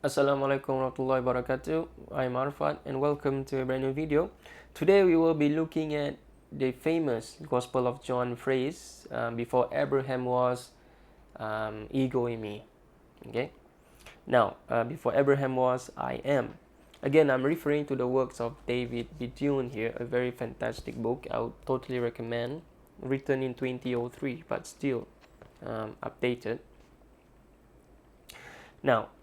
Assalamualaikum warahmatullahi wabarakatuh. I'm Arfat and welcome to a brand new video. Today we will be looking at the famous Gospel of John phrase, before Abraham was, ego in me. Okay. Now, before Abraham was, I am. Again, I'm referring to the works of David Bethune here, a very fantastic book. I would totally recommend. Written in 2003, but still updated. Now,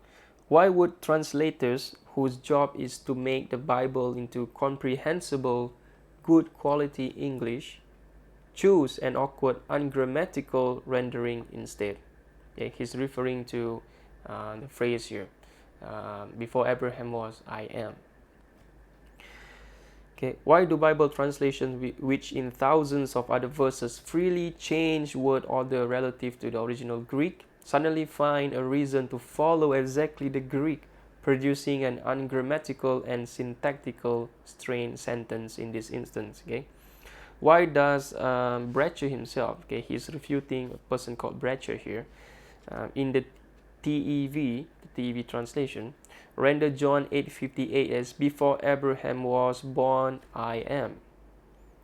why would translators, whose job is to make the Bible into comprehensible, good quality English, choose an awkward, ungrammatical rendering instead? Okay, he's referring to the phrase here, before Abraham was, I am. Okay, why do Bible translations, which in thousands of other verses freely change word order relative to the original Greek, suddenly find a reason to follow exactly the Greek, producing an ungrammatical and syntactical strained sentence in this instance? Okay, why does Bratcher himself, okay, he's refuting a person called Bratcher here, in the TEV translation, render John 8:58 as before Abraham was born, I am?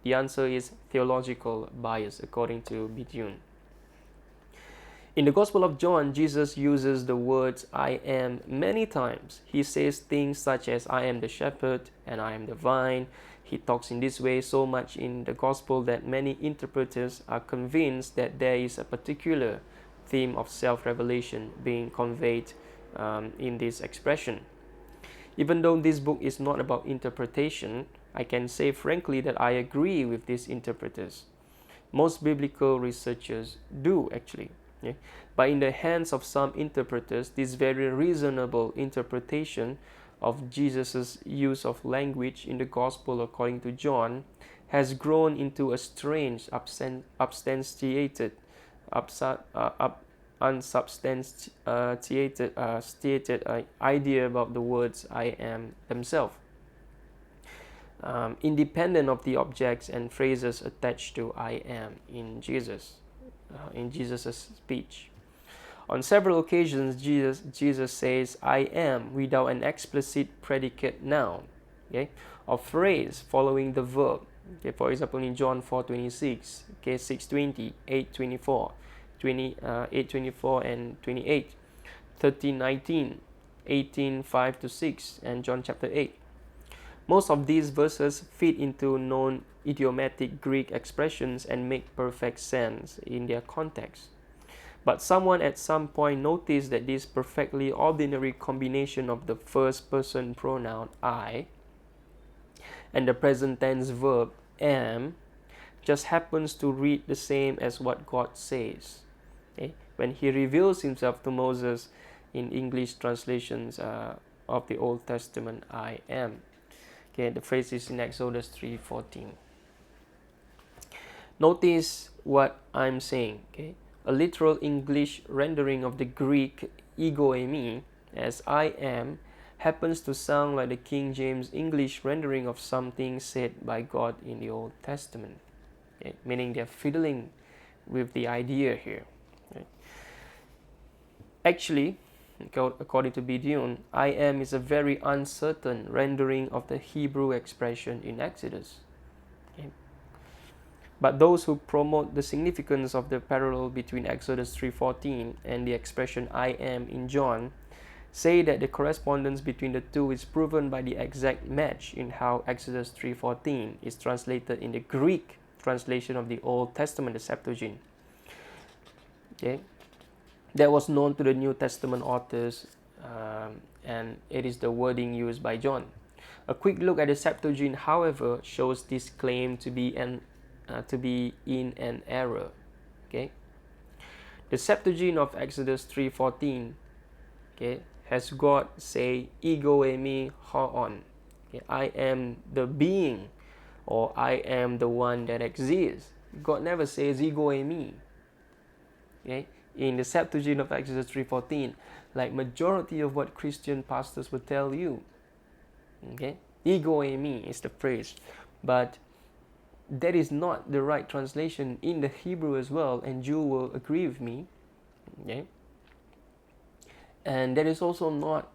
The answer is theological bias, according to Bethune. In the Gospel of John, Jesus uses the words I am many times. He says things such as I am the shepherd and I am the vine. He talks in this way so much in the Gospel that many interpreters are convinced that there is a particular theme of self-revelation being conveyed in this expression. Even though this book is not about interpretation, I can say frankly that I agree with these interpreters. Most biblical researchers do actually. Okay? But in the hands of some interpreters, this very reasonable interpretation of Jesus' use of language in the Gospel according to John has grown into a strange, unsubstantiated idea about the words I am themselves, independent of the objects and phrases attached to I am in Jesus' speech. On several occasions, Jesus says I am without an explicit predicate noun, okay, or phrase following the verb. Okay, for example, in John 4:26, okay, 6:20, 8:24, 8:24 and 28, 13:19, 18:5-6, and John chapter 8. Most of these verses fit into known idiomatic Greek expressions and make perfect sense in their context. But someone at some point noticed that this perfectly ordinary combination of the first person pronoun I and the present tense verb am just happens to read the same as what God says. Okay? When he reveals himself to Moses in English translations of the Old Testament, I am. Okay, the phrase is in Exodus 3:14. Notice what I'm saying. Okay, a literal English rendering of the Greek ego eimi as I am happens to sound like the King James English rendering of something said by God in the Old Testament. Okay, meaning they're fiddling with the idea here. Okay. Actually, according to Bethune, I am is a very uncertain rendering of the Hebrew expression in Exodus. Okay. But those who promote the significance of the parallel between Exodus 3:14 and the expression I am in John say that the correspondence between the two is proven by the exact match in how Exodus 3:14 is translated in the Greek translation of the Old Testament, the Septuagint. Okay. That was known to the New Testament authors, and it is the wording used by John. A quick look at the Septuagint, however, shows this claim to be in an error. Okay, the Septuagint of Exodus 3:14, okay, has God say ego eimi hoon. Okay, I am the being, or I am the one that exists. God never says ego eimi. Okay. In the Septuagint of Exodus 3:14, like majority of what Christian pastors will tell you, okay, ego eimi is the phrase, but that is not the right translation in the Hebrew as well, and you will agree with me, okay? And that is also not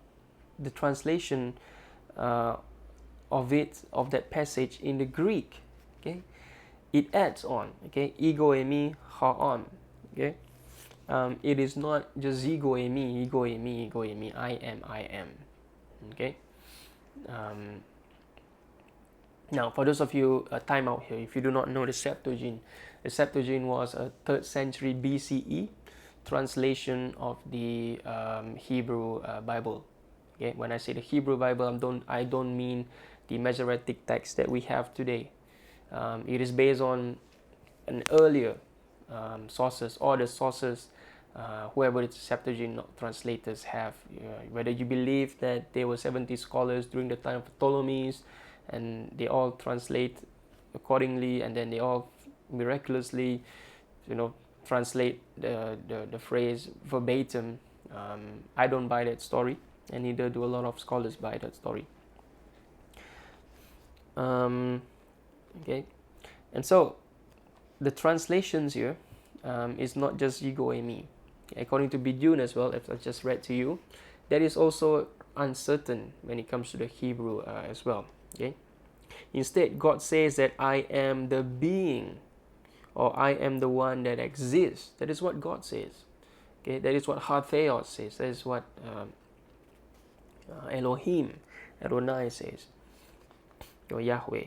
the translation of that passage in the Greek. Okay, it adds on. Okay, ego eimi haon. Okay, it is not just ego eimi, I am. Okay. Now, for those of you, time out here, if you do not know the Septuagint was a 3rd century BCE translation of the Hebrew Bible. Okay, when I say the Hebrew Bible, I don't mean the Masoretic text that we have today. It is based on an earlier sources, or the sources whoever the Septuagint translators have. Whether you believe that there were 70 scholars during the time of Ptolemies, and they all translate accordingly, and then they all miraculously, translate the phrase verbatim. I don't buy that story, and neither do a lot of scholars buy that story. Okay, and so the translations here is not just ego eimi. According to Bidun as well, if I just read to you, that is also uncertain when it comes to the Hebrew as well. Okay. Instead, God says that I am the being, or I am the one that exists. That is what God says. Okay, that is what Hatheos says. That is what Elohim, Adonai says, or Yahweh.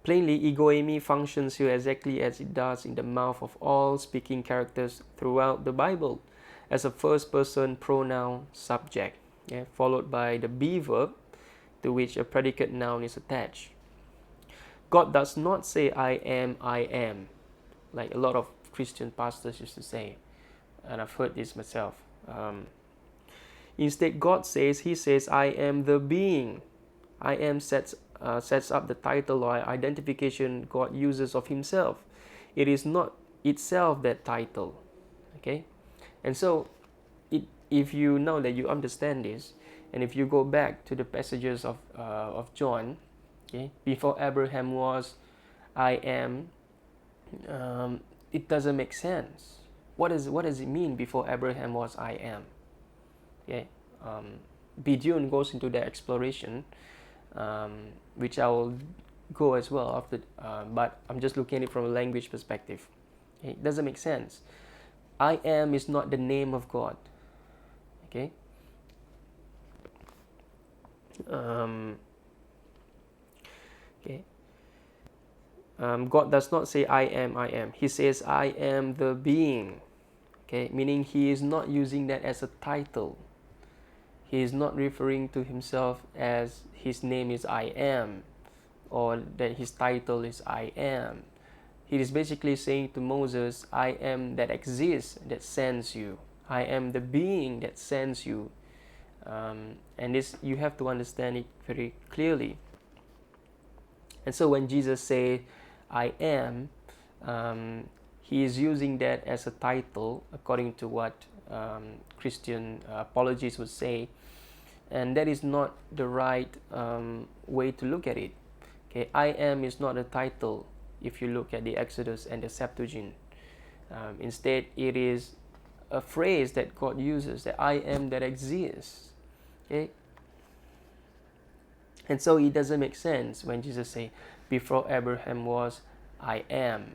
Plainly, ego eimi functions here exactly as it does in the mouth of all speaking characters throughout the Bible, as a first-person pronoun subject, followed by the be verb, to which a predicate noun is attached. God does not say I am, like a lot of Christian pastors used to say, and I've heard this myself. Instead, God says, He says, I am the being. I am sets up the title or identification God uses of Himself. It is not itself that title. Okay? And so, if you know that you understand this, and if you go back to the passages of John, okay, before Abraham was, I am, it doesn't make sense. What does it mean before Abraham was, I am? Okay, Bidun goes into that exploration, which I will go as well after, but I'm just looking at it from a language perspective. Okay? It doesn't make sense. I am is not the name of God. Okay. Okay. God does not say I am. He says I am the being. Okay, meaning He is not using that as a title. He is not referring to Himself as His name is I am, or that His title is I am. He is basically saying to Moses, I am that exists, that sends you. I am the being that sends you. And this, you have to understand it very clearly. And so when Jesus says, I am, He is using that as a title, according to what Christian apologists would say. And that is not the right way to look at it. Okay, I am is not a title if you look at the Exodus and the Septuagint. Instead, it is a phrase that God uses, that I am that exists. Okay? And so it doesn't make sense when Jesus say, before Abraham was, I am,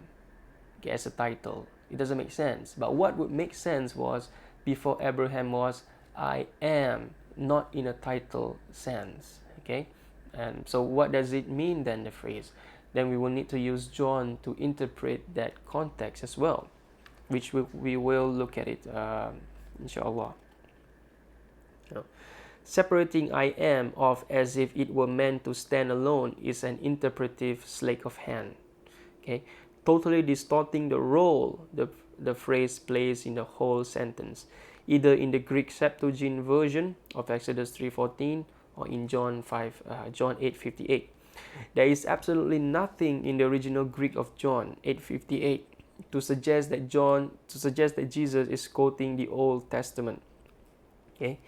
okay, as a title. It doesn't make sense. But what would make sense was, before Abraham was, I am, not in a title sense. Okay? And so what does it mean then, the phrase? Then we will need to use John to interpret that context as well, which we will look at it, inshallah. Separating I am off as if it were meant to stand alone is an interpretive sleight of hand. Okay, totally distorting the role the phrase plays in the whole sentence, either in the Greek Septuagint version of Exodus 3:14 or in John 8:58. There is absolutely nothing in the original Greek of John 8:58 to suggest that Jesus is quoting the Old Testament. Okay.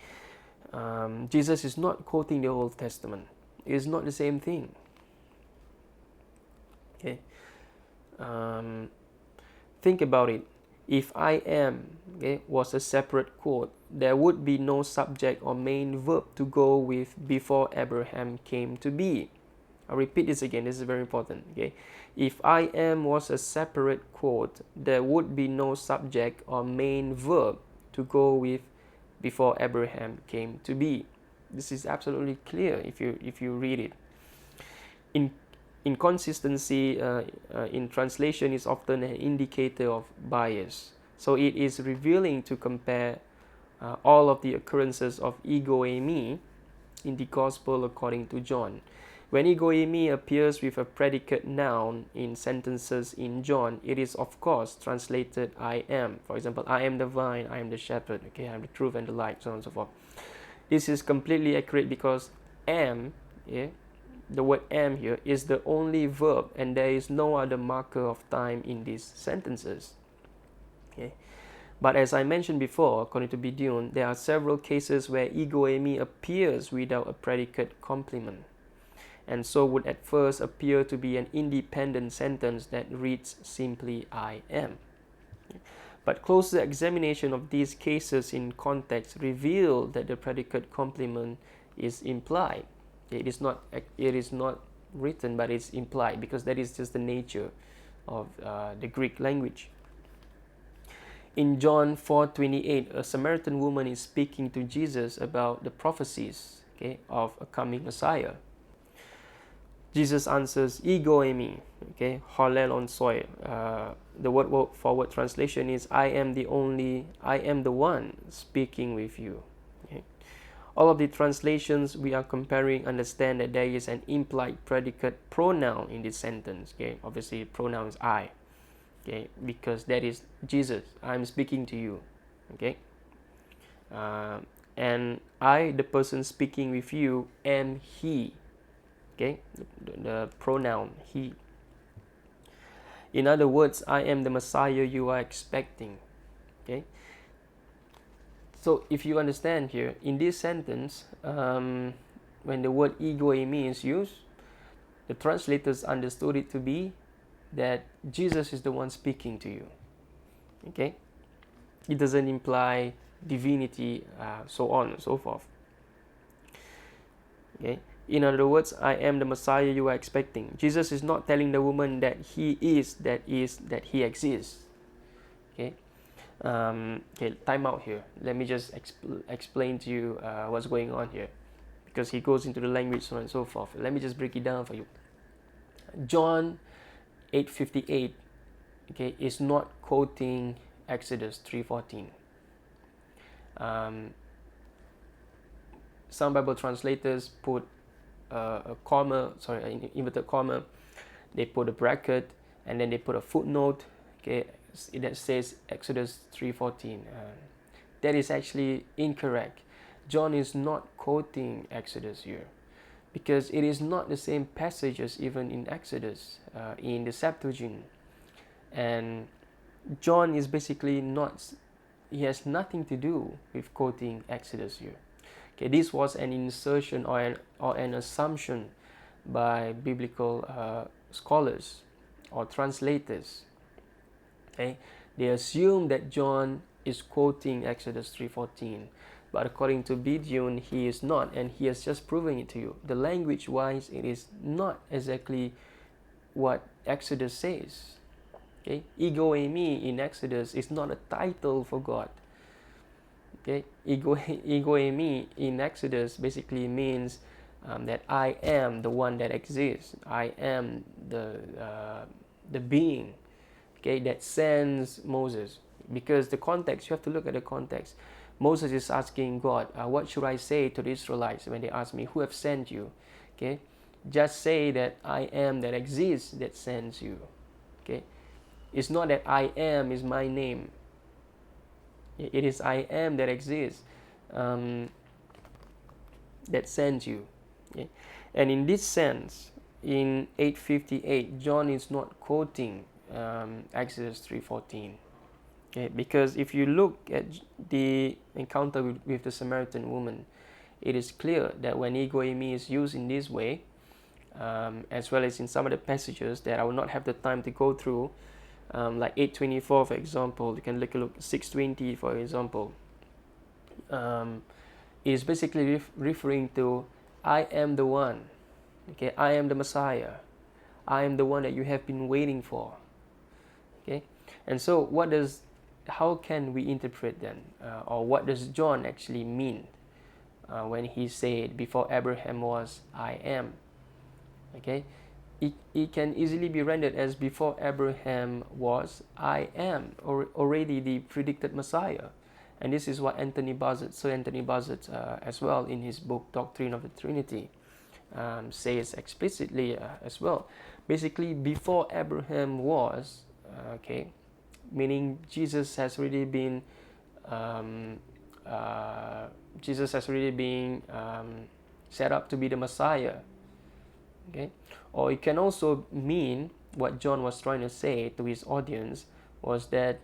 Jesus is not quoting the Old Testament. It is not the same thing. Okay. Think about it. If I am, okay, was a separate quote, there would be no subject or main verb to go with before Abraham came to be. I'll repeat this again, this is very important. Okay, if I am was a separate quote, there would be no subject or main verb to go with before Abraham came to be. This is absolutely clear if you read it. Inconsistency in translation is often an indicator of bias. So it is revealing to compare all of the occurrences of ego eimi in the Gospel according to John. When ego eimi appears with a predicate noun in sentences in John, it is of course translated I am. For example, I am the vine, I am the shepherd, okay, I am the truth and the light, so on and so forth. This is completely accurate because am, yeah, the word am here is the only verb and there is no other marker of time in these sentences. Okay. But as I mentioned before, according to Bidun, there are several cases where ego eimi appears without a predicate complement, and so would at first appear to be an independent sentence that reads simply I am. But closer examination of these cases in context reveal that the predicate complement is implied. It is not written, but it's implied because that is just the nature of the Greek language. In John 4:28, a Samaritan woman is speaking to Jesus about the prophecies, okay, of a coming Messiah. Jesus answers, ego eimi, okay, holelon soi. The word forward translation is, I am the one speaking with you. Okay. All of the translations we are comparing understand that there is an implied predicate pronoun in this sentence. Okay, obviously pronoun is I. Okay, because that is Jesus. I'm speaking to you. Okay, and I, the person speaking with you, am He. Okay, the pronoun He. In other words, I am the Messiah you are expecting. Okay. So if you understand here, in this sentence, when the word ego eimi is used, the translators understood it to be that Jesus is the one speaking to you. Okay? It doesn't imply divinity, so on and so forth. Okay? In other words, I am the Messiah you are expecting. Jesus is not telling the woman that he is, that he exists. Okay? Okay, time out here. Let me just explain to you what's going on here, because he goes into the language, so on and so forth. Let me just break it down for you. John 8:58, okay, is not quoting Exodus 3:14. Some Bible translators put a comma, an inverted comma. They put a bracket and then they put a footnote. Okay, that says Exodus 3:14. That is actually incorrect. John is not quoting Exodus here, because it is not the same passages even in Exodus, in the Septuagint. And John is basically he has nothing to do with quoting Exodus here. Okay, this was an insertion or an assumption by biblical scholars or translators. Okay, they assume that John is quoting Exodus 3:14, but according to Bidun, he is not, and he has just proven it to you. The language-wise, it is not exactly what Exodus says. Okay, ego eimi in Exodus is not a title for God. Okay, ego eimi in Exodus basically means that I am the one that exists. I am the being, okay, that sends Moses. Because the context, you have to look at the context. Moses is asking God, what should I say to the Israelites when they ask me, who have sent you? Okay, just say that I am that exists that sends you. Okay, it's not that I am is my name. It is I am that exists that sends you. Okay? And in this sense, in 8:58, John is not quoting Exodus 3:14. Okay? Because if you look at the encounter with the Samaritan woman, it is clear that when ego eimi is used in this way, as well as in some of the passages that I will not have the time to go through, like 8:24, for example. You can look 6:20, for example. Is basically referring to, I am the one. Okay, I am the Messiah. I am the one that you have been waiting for. Okay, and so how can we interpret then, or what does John actually mean when he said, before Abraham was, I am? Okay, it can easily be rendered as, before Abraham was, I am, or already the predicted Messiah. And this is what Anthony Buzzard, as well, in his book Doctrine of the Trinity, says explicitly as well. Basically, before Abraham was, okay, meaning Jesus has already been set up to be the Messiah. Okay, or it can also mean, what John was trying to say to his audience was that,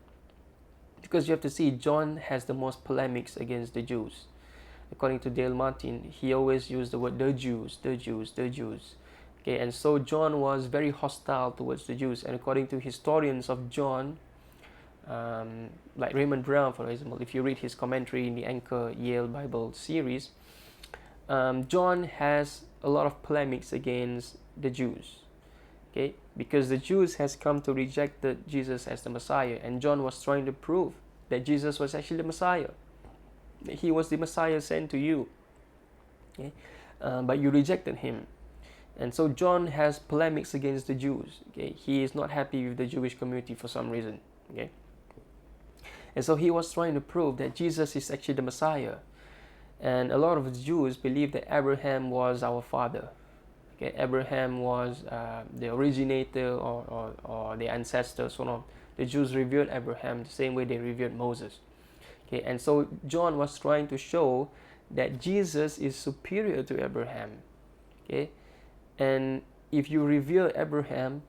because you have to see, John has the most polemics against the Jews. According to Dale Martin, he always used the word the Jews. Okay, and so John was very hostile towards the Jews. And according to historians of John, like Raymond Brown, for example, if you read his commentary in the Anchor Yale Bible series, John has a lot of polemics against the Jews. Okay, because the Jews has come to reject Jesus as the Messiah, and John was trying to prove that Jesus was actually the Messiah. He was the Messiah sent to you. Okay, but you rejected him. And so John has polemics against the Jews. Okay, he is not happy with the Jewish community for some reason. Okay, and so he was trying to prove that Jesus is actually the Messiah. And a lot of the Jews believe that Abraham was our father. Okay, Abraham was the originator or the ancestor. So the Jews revered Abraham the same way they revered Moses. Okay, and so John was trying to show that Jesus is superior to Abraham. Okay, and if you revere Abraham,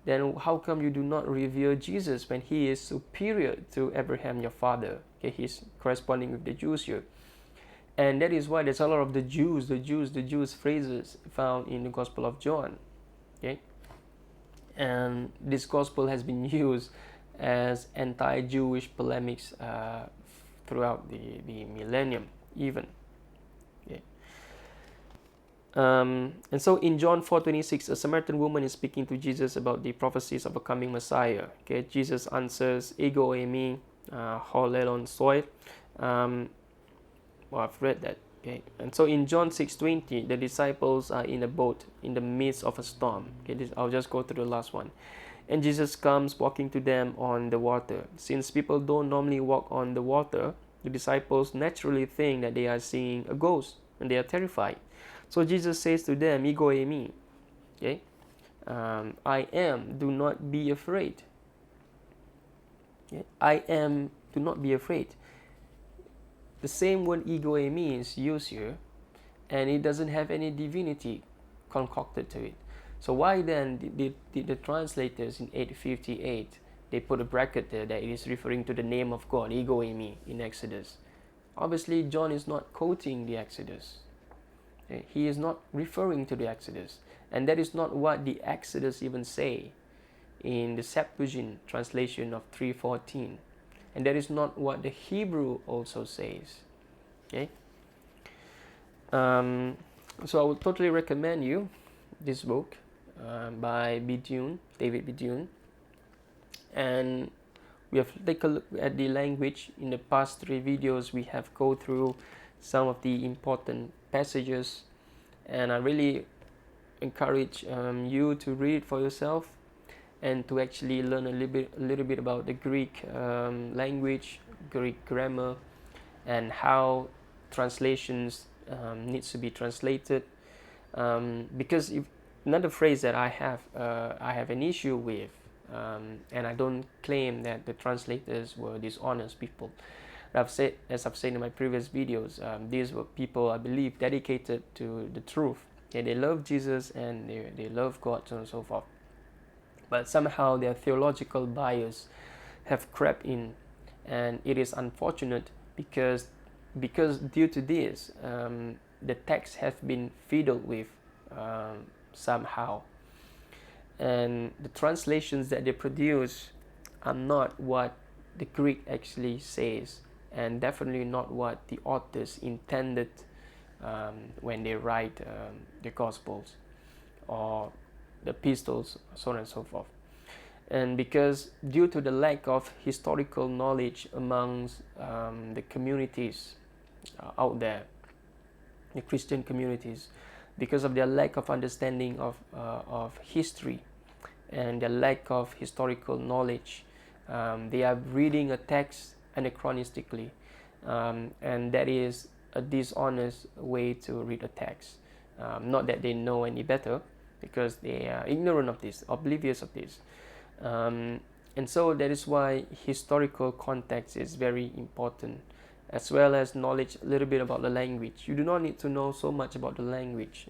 then how come you do not revere Jesus when he is superior to Abraham, your father? Okay, he's corresponding with the Jews here. And that is why there's a lot of the Jews phrases found in the Gospel of John. Okay, and this Gospel has been used as anti-Jewish polemics throughout the millennium, even. Okay. And so in John 4:26, a Samaritan woman is speaking to Jesus about the prophecies of a coming Messiah. Okay, Jesus answers, "Ego eimi, ho lelon soi." Well, I've read that. Okay, and so in John 6:20, the disciples are in a boat in the midst of a storm. Okay, I'll just go through the last one. And Jesus comes walking to them on the water. Since people don't normally walk on the water, the disciples naturally think that they are seeing a ghost, and they are terrified. So Jesus says to them, "Ego eimi." Okay, I am. Do not be afraid. Okay? I am. Do not be afraid. The same word ego eimi is used here, and it doesn't have any divinity concocted to it. So why then did the translators in 858, they put a bracket there that it is referring to the name of God, ego eimi, in Exodus? Obviously, John is not quoting the Exodus. He is not referring to the Exodus. And that is not what the Exodus even say in the Septuagint translation of 3:14. And that is not what the Hebrew also says. Okay? So I would totally recommend you this book by David Bidune. And we have taken a look at the language. In the past 3 videos, we have go through some of the important passages. And I really encourage you to read it for yourself, and to actually learn a little bit about the Greek language, Greek grammar, and how translations needs to be translated. Because another phrase that I have an issue with, and I don't claim that the translators were dishonest people. As I've said in my previous videos, these were people, I believe, dedicated to the truth. Okay, they love Jesus and they love God, so on and so forth. But somehow their theological bias have crept in, and it is unfortunate because due to this, the text have been fiddled with somehow, and the translations that they produce are not what the Greek actually says, and definitely not what the authors intended when they write the Gospels or the epistles, so on and so forth. And because due to the lack of historical knowledge amongst the communities out there, the Christian communities, because of their lack of understanding of history and their lack of historical knowledge, they are reading a text anachronistically, and that is a dishonest way to read a text. Not that they know any better, because they are ignorant of this, oblivious of this. And so that is why historical context is very important, as well as knowledge a little bit about the language. You do not need to know so much about the language.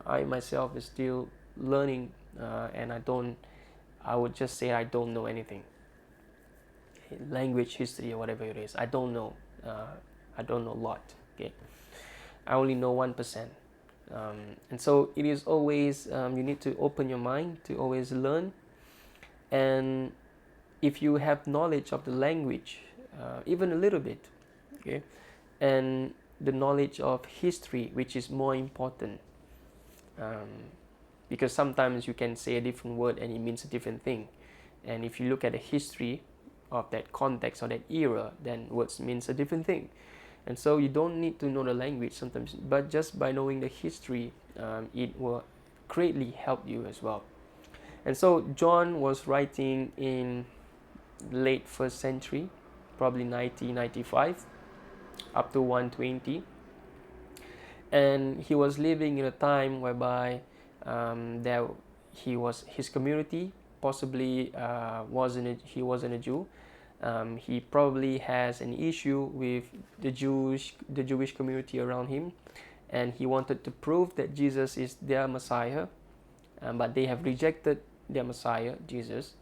I myself is still learning, and I would just say I don't know anything. Language, history, or whatever it is, I don't know. I don't know a lot. Okay, I only know 1%. And so it is always, you need to open your mind to always learn. And if you have knowledge of the language, even a little bit, okay, and the knowledge of history, which is more important, because sometimes you can say a different word and it means a different thing. And if you look at the history of that context or that era, then words means a different thing. And so you don't need to know the language sometimes, but just by knowing the history, it will greatly help you as well. And so John was writing in late 1st century, probably 90-95 up to 120, and he was living in a time whereby his community possibly he wasn't a Jew. He probably has an issue with the Jewish community around him, and he wanted to prove that Jesus is their Messiah, but they have rejected their Messiah, Jesus.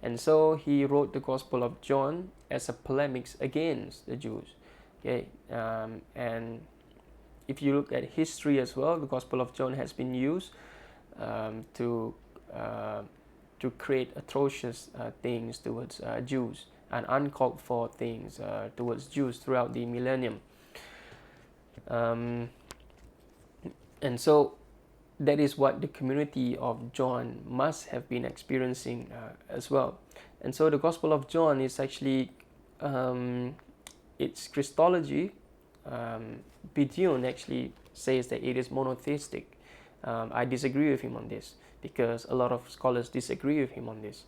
And so he wrote the Gospel of John as a polemics against the Jews. Okay, and if you look at history as well, the Gospel of John has been used to create atrocious things towards Jews, and uncalled for things towards Jews throughout the millennium. And so that is what the community of John must have been experiencing as well. And so the Gospel of John is actually, its Christology, Bidyon actually says that it is monotheistic. I disagree with him on this, because a lot of scholars disagree with him on this.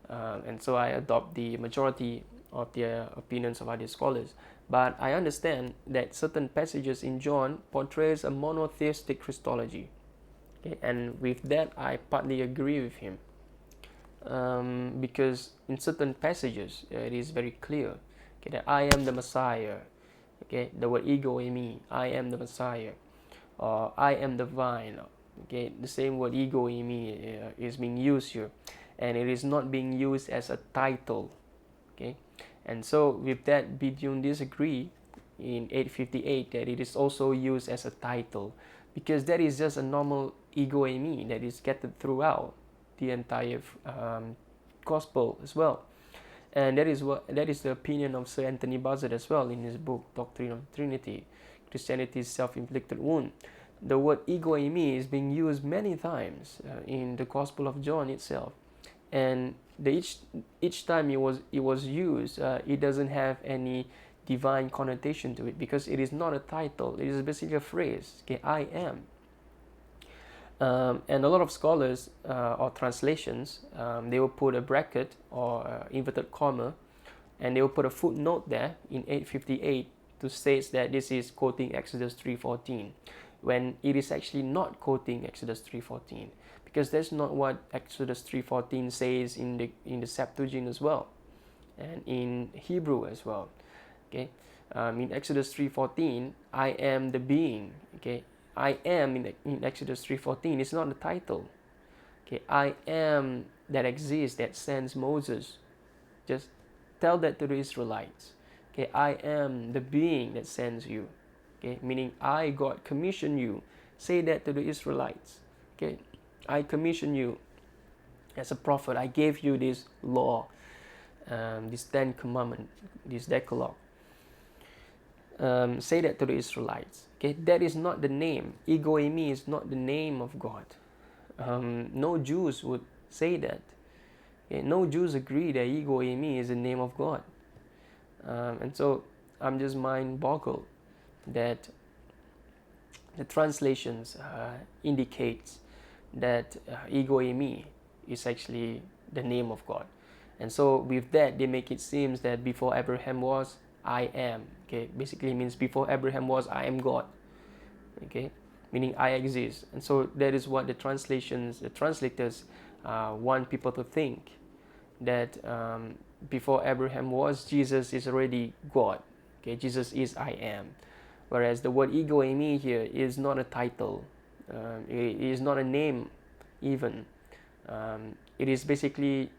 And so I adopt the majority of the opinions of other scholars. But I understand that certain passages in John portrays a monotheistic Christology. Okay, and with that, I partly agree with him, because in certain passages it is very clear, okay, that I am the Messiah. Okay, the word ego eimi, I am the Messiah, or I am the vine. Okay, the same word ego eimi is being used here, and it is not being used as a title. Okay, and so with that, Bidyon disagree in 858 that it is also used as a title, because that is just a normal ego eimi that is scattered throughout the entire gospel as well. And that is the opinion of Sir Anthony Buzzard as well in his book Doctrine of the Trinity, Christianity's Self-Inflicted Wound. The word ego eimi is being used many times in the Gospel of John itself, and each time it was used, it doesn't have any divine connotation to it, because it is not a title. It is basically a phrase. Okay, I am. And a lot of scholars or translations, they will put a bracket or inverted comma, and they will put a footnote there in 858 to state that this is quoting Exodus 3:14, when it is actually not quoting Exodus 3:14, because that's not what Exodus 3:14 says in the Septuagint as well, and in Hebrew as well. Okay, in Exodus 3:14, I am the being. Okay, I am in Exodus 3:14 is not the title. Okay, I am that exists, that sends Moses. Just tell that to the Israelites. Okay, I am the being that sends you. Okay, meaning I, God, commission you. Say that to the Israelites. Okay, I commission you as a prophet. I gave you this law. this 10 commandment, this Decalogue. Say that to the Israelites. Okay, that is not the name. Ego eimi is not the name of God. No Jews would say that. Okay, no Jews agree that ego eimi is the name of God. And so I'm just mind-boggled that the translations indicates that ego eimi is actually the name of God. And so with that, they make it seem that before Abraham was, I am. Okay, basically means before Abraham was, I am God. Okay, meaning I exist. And so that is what the translators want people to think, that before Abraham was, Jesus is already God. Okay, Jesus is I am. Whereas the word ego eimi here is not a title. It is not a name even. It is basically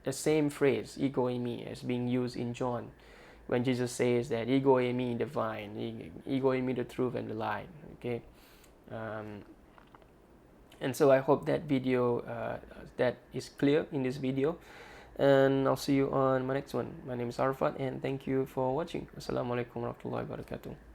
the same phrase, ego eimi, as being used in John when Jesus says that ego eimi the vine, ego eimi the truth and the light. Okay, and so I hope that video that is clear in this video, and I'll see you on my next one. My name is Arfat, and thank you for watching. Assalamualaikum warahmatullahi wabarakatuh.